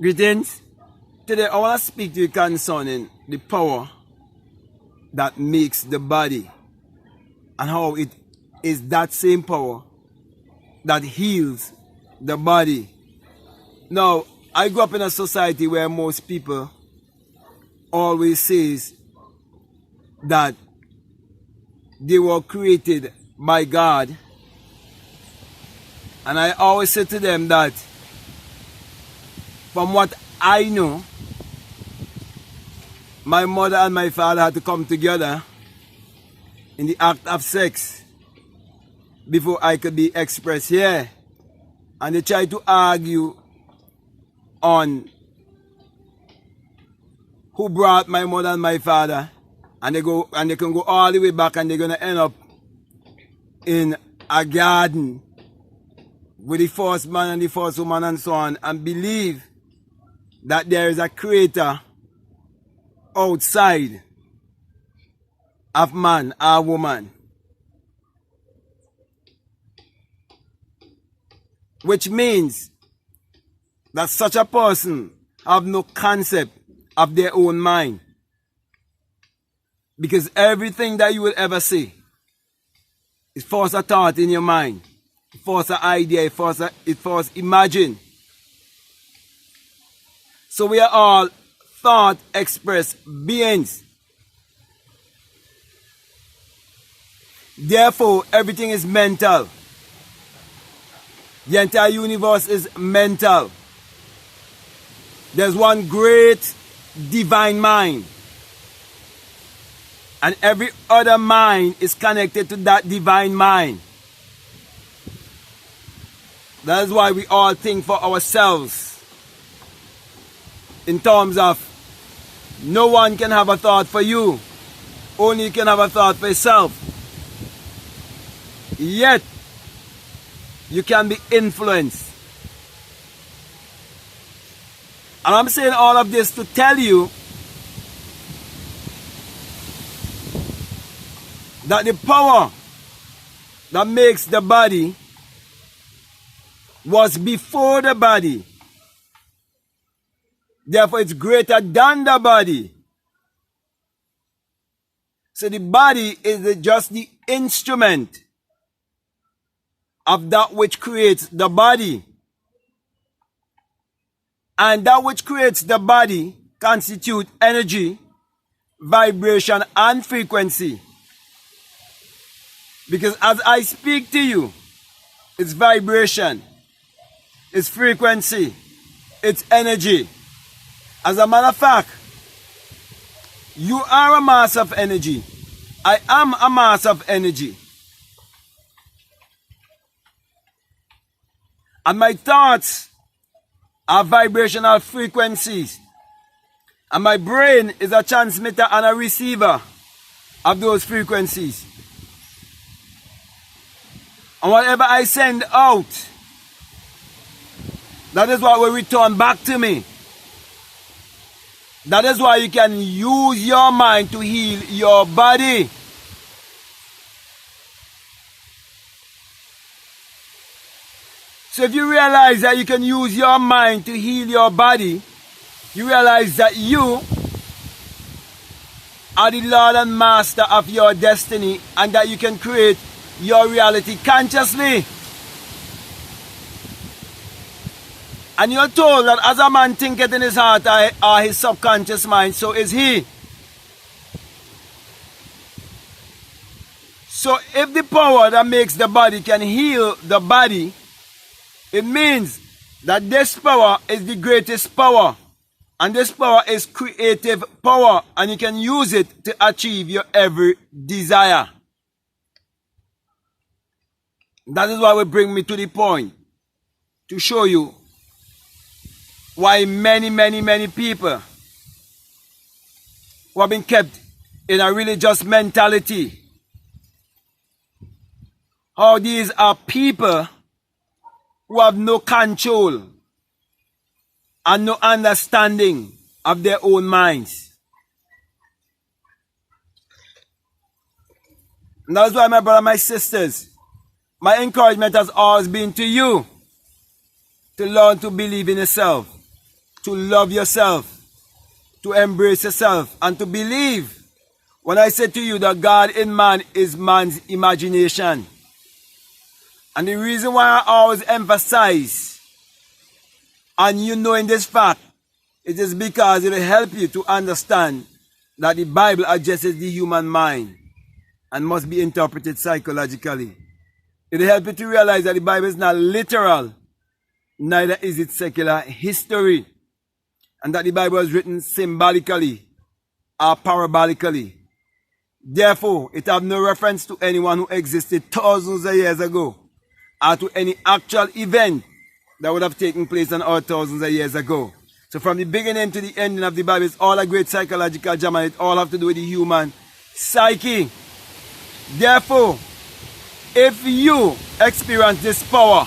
Greetings. Today I want to speak to you concerning the power that makes the body and how it is that same power that heals the body. Now, I grew up in a society where most people always says that they were created by God, and I always say to them that from what I know, my mother and my father had to come together in the act of sex before I could be expressed here. And they try to argue on who brought my mother and my father, and they can go all the way back, and they're gonna end up in a garden with the first man and the first woman and so on, and believe that there is a creator outside of man or woman. Which means that such a person have no concept of their own mind. Because everything that you will ever say is first a thought in your mind, first an idea, it first imagine. So we are all thought express beings. Therefore, everything is mental. The entire universe is mental. There's one great divine mind, and every other mind is connected to that divine mind. That is why we all think for ourselves, in terms of no one can have a thought for you, only you can have a thought for yourself. Yet you can be influenced. And I'm saying all of this to tell you that the power that makes the body was before the body. Therefore, it's greater than the body. So the body is just the instrument of that which creates the body. And that which creates the body constitute energy, vibration, and frequency. Because as I speak to you, it's vibration, it's frequency, it's energy. As a matter of fact, you are a mass of energy. I am a mass of energy. And my thoughts are vibrational frequencies. And my brain is a transmitter and a receiver of those frequencies. And whatever I send out, that is what will return back to me. That is why you can use your mind to heal your body. So if you realize that you can use your mind to heal your body, you realize that you are the Lord and Master of your destiny, and that you can create your reality consciously. And you're told that as a man thinketh in his heart or his subconscious mind, so is he. So if the power that makes the body can heal the body, it means that this power is the greatest power. And this power is creative power. And you can use it to achieve your every desire. That is why we bring me to the point to show you why many people who have been kept in a religious mentality, how these are people who have no control and no understanding of their own minds. And that's why, my brother, my sisters, my encouragement has always been to you to learn to believe in yourself. to love yourself, to embrace yourself, and to believe when I say to you that God in man is man's imagination. And the reason why I always emphasize on you knowing this fact, it is because it will help you to understand that the Bible addresses the human mind and must be interpreted psychologically. It will help you to realize that the Bible is not literal, neither is it secular history, and that the Bible was written symbolically or parabolically. Therefore, it has no reference to anyone who existed thousands of years ago, or to any actual event that would have taken place on earth thousands of years ago. So from the beginning to the ending of the Bible, it's all a great psychological drama. It all have to do with the human psyche. Therefore, if you experience this power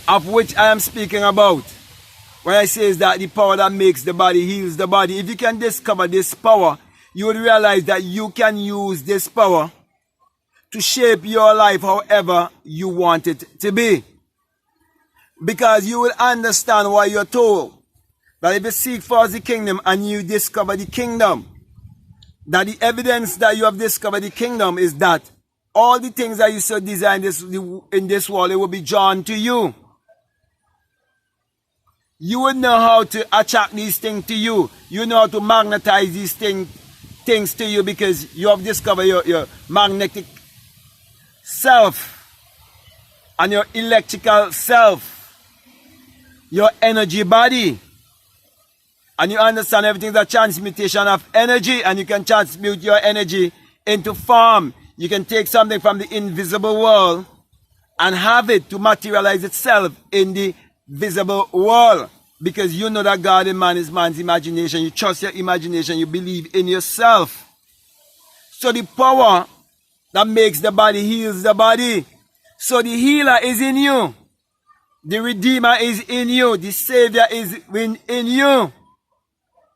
of which I am speaking about, when I say is that the power that makes the body, heals the body, if you can discover this power, you would realize that you can use this power to shape your life however you want it to be. Because you will understand why you're told that if you seek first the kingdom and you discover the kingdom, that the evidence that you have discovered the kingdom is that all the things that you so desire in this world, it will be drawn to you. You would know how to attract these things to you. You know how to magnetize these things to you because you have discovered your magnetic self and your electrical self, your energy body. And you understand everything is a transmutation of energy, and you can transmute your energy into form. You can take something from the invisible world and have it to materialize itself in the visible world. Because you know that God in man is man's imagination. You trust your imagination. You believe in yourself. So the power that makes the body heals the body. So the healer is in you. The Redeemer is in you. The Savior is in you.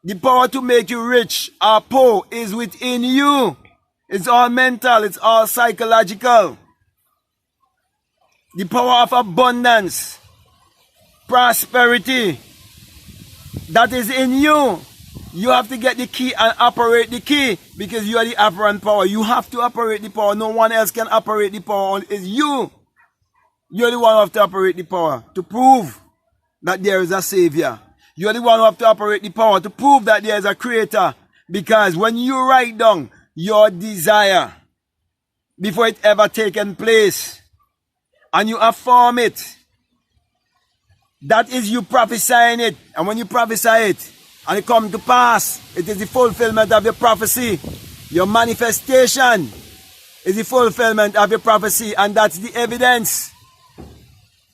The power to make you rich or poor is within you. It's all mental. It's all psychological. The power of abundance, prosperity, that is in you. You have to get the key and operate the key because you are the operant power. You have to operate the power. No one else can operate the power. It's you. You're the one who have to operate the power to prove that there is a Savior. You're the one who have to operate the power to prove that there is a Creator. Because when you write down your desire before it ever taken place and you affirm it, that is you prophesying it. And when you prophesy it and it comes to pass, it is the fulfillment of your prophecy. Your manifestation is the fulfillment of your prophecy, and that's the evidence.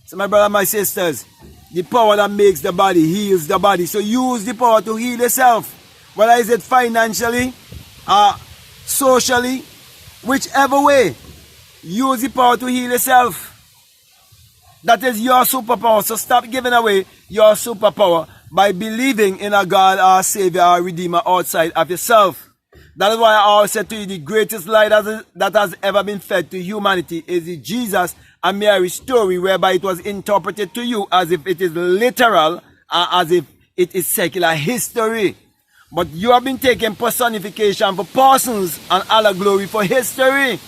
So my brother, my sisters, the power that makes the body heals the body. So use the power to heal yourself. Whether is it financially, socially, whichever way, use the power to heal yourself. That is your superpower. So stop giving away your superpower by believing in a God or Savior or Redeemer outside of yourself. That is why I always said to you, the greatest lie that has ever been fed to humanity is the Jesus and Mary story, whereby it was interpreted to you as if it is literal or as if it is secular history. But you have been taking personification for persons and allegory for history.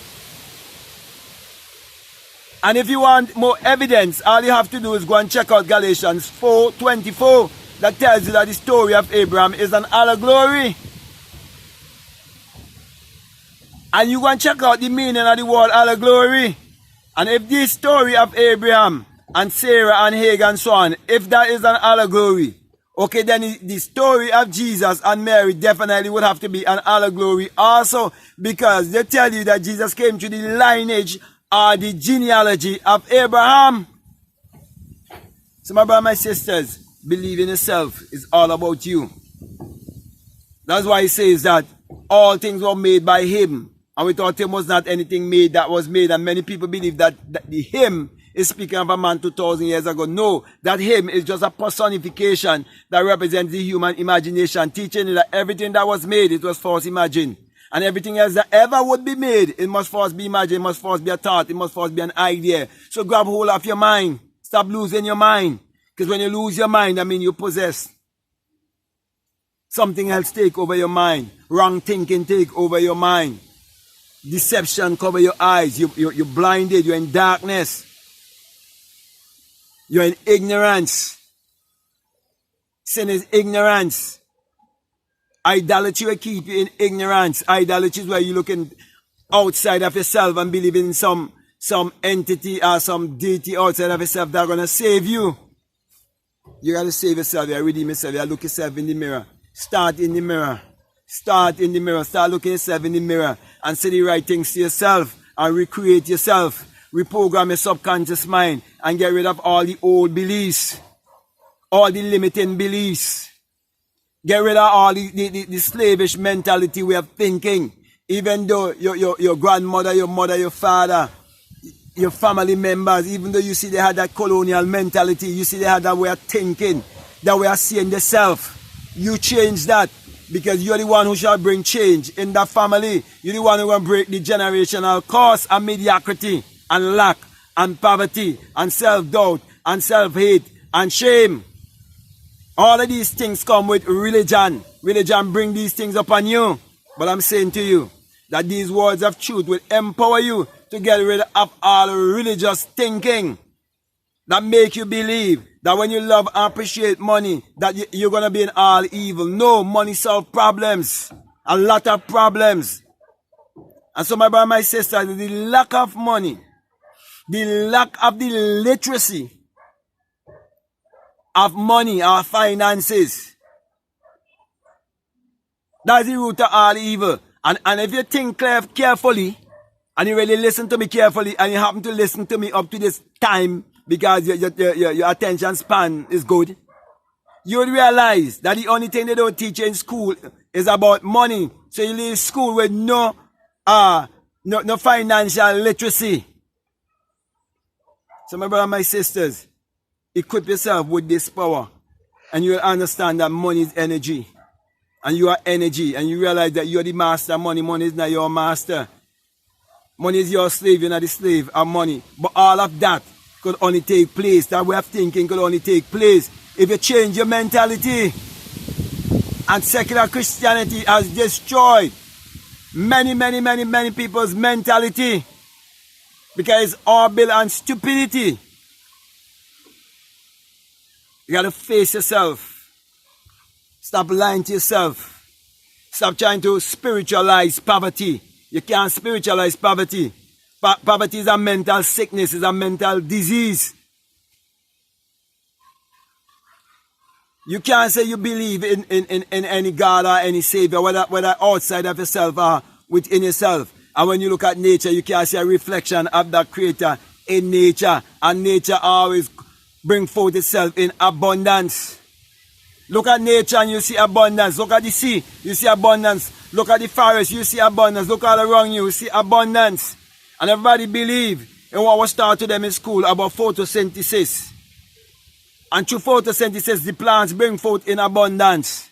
And if you want more evidence, all you have to do is go and check out Galatians 4:24 that tells you that the story of Abraham is an allegory. And you go and check out the meaning of the word allegory. And if this story of Abraham and Sarah and Hagar and so on, if that is an allegory, okay, then the story of Jesus and Mary definitely would have to be an allegory also, because they tell you that Jesus came to the lineage or the genealogy of Abraham. So my brothers, my sisters, believe in yourself is all about you. That's why he says that all things were made by him, and without him was not anything made that was made. And many people believe that the him is speaking of a man 2,000 years ago. No, that him is just a personification that represents the human imagination, teaching you that everything that was made, it was first imagined. And everything else that ever would be made, it must first be imagined, it must first be a thought, it must first be an idea. So grab hold of your mind. Stop losing your mind. Because when you lose your mind, I mean you possess. Something else take over your mind. Wrong thinking take over your mind. Deception cover your eyes. You're blinded. You're in darkness. You're in ignorance. Sin is ignorance. Idolatry will keep you in ignorance. Idolatry is where you're looking outside of yourself and believing in some entity or some deity outside of yourself that's going to save you. You got to save yourself. You got to redeem yourself. You got to look yourself in the mirror. Start in the mirror. Start in the mirror. Start looking yourself in the mirror and say the right things to yourself and recreate yourself. Reprogram your subconscious mind and get rid of all the old beliefs. All the limiting beliefs. Get rid of all the slavish mentality way of thinking. Even though your grandmother, your mother, your father, your family members, even though you see they had that colonial mentality, you see they had that way of thinking, that way of seeing themselves. You change that because you're the one who shall bring change in that family. You're the one who will break the generational curse and mediocrity and lack and poverty and self-doubt and self-hate and shame. All of these things come with religion. Religion bring these things upon you. But I'm saying to you that these words of truth will empower you to get rid of all religious thinking that make you believe that when you love and appreciate money, that you're going to be in all evil. No, money solves problems. A lot of problems. And so my brother, my sister, the lack of money, the lack of the literacy of money, our finances, that's the root of all evil. And if you think carefully, and you really listen to me carefully, and you happen to listen to me up to this time, because your attention span is good, you would realize that the only thing they don't teach you in school is about money. So you leave school with no financial literacy. So my brother, my sisters, equip yourself with this power, and you will understand that money is energy. And you are energy, and you realize that you are the master of money. Money is not your master. Money is your slave, you're not the slave of money. But all of that could only take place. That way of thinking could only take place if you change your mentality. And secular Christianity has destroyed many people's mentality because it's all built on stupidity. You got to face yourself. Stop lying to yourself. Stop trying to spiritualize poverty. You can't spiritualize poverty. Poverty is a mental sickness, it's a mental disease. You can't say you believe in any God or any Savior, whether outside of yourself or within yourself. And when you look at nature, you can see a reflection of that Creator in nature. And nature always brings forth itself in abundance. Look at nature and you see abundance. Look at the sea, you see abundance. Look at the forest, you see abundance. Look all around you, you see abundance. And everybody believe in what was taught to them in school about photosynthesis. And through photosynthesis, the plants bring forth in abundance.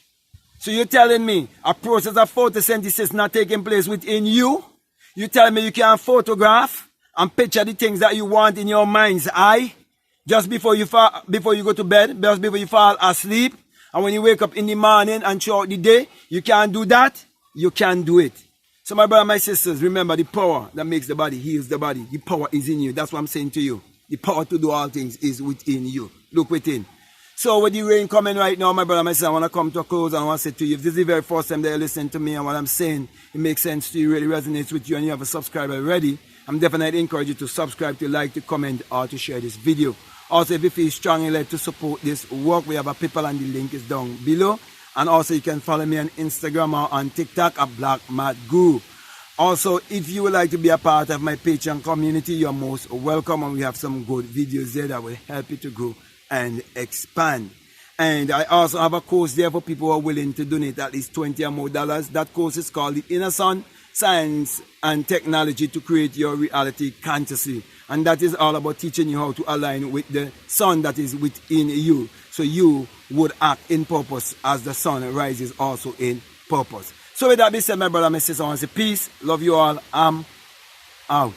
So you're telling me a process of photosynthesis not taking place within you? You tell me you can photograph and picture the things that you want in your mind's eye just before you go to bed, just before you fall asleep? And when you wake up in the morning and throughout the day, you can't do that? You can do it. So my brother, my sisters, remember the power that makes the body, heals the body. The power is in you. That's what I'm saying to you. The power to do all things is within you. Look within. So with the rain coming right now, my brother, my sister, I want to come to a close and I want to say to you, if this is the very first time that you're listening to me and what I'm saying, it makes sense to you, really resonates with you and you have a subscriber already, I'm definitely encourage you to subscribe, to like, to comment, or to share this video. Also, if you feel strongly led to support this work, we have a PayPal and the link is down below. And also, you can follow me on Instagram or on TikTok at BlackMadGuru. Also, if you would like to be a part of my Patreon community, you're most welcome. And we have some good videos there that will help you to grow and expand. And I also have a course there for people who are willing to donate at least $20 or more. That course is called The Inner Sun, Science and Technology to Create Your Reality Consciously. And that is all about teaching you how to align with the sun that is within you. So you would act in purpose as the sun rises also in purpose. So with that being said, my brother, my sister, I want to say peace. Love you all. I'm out.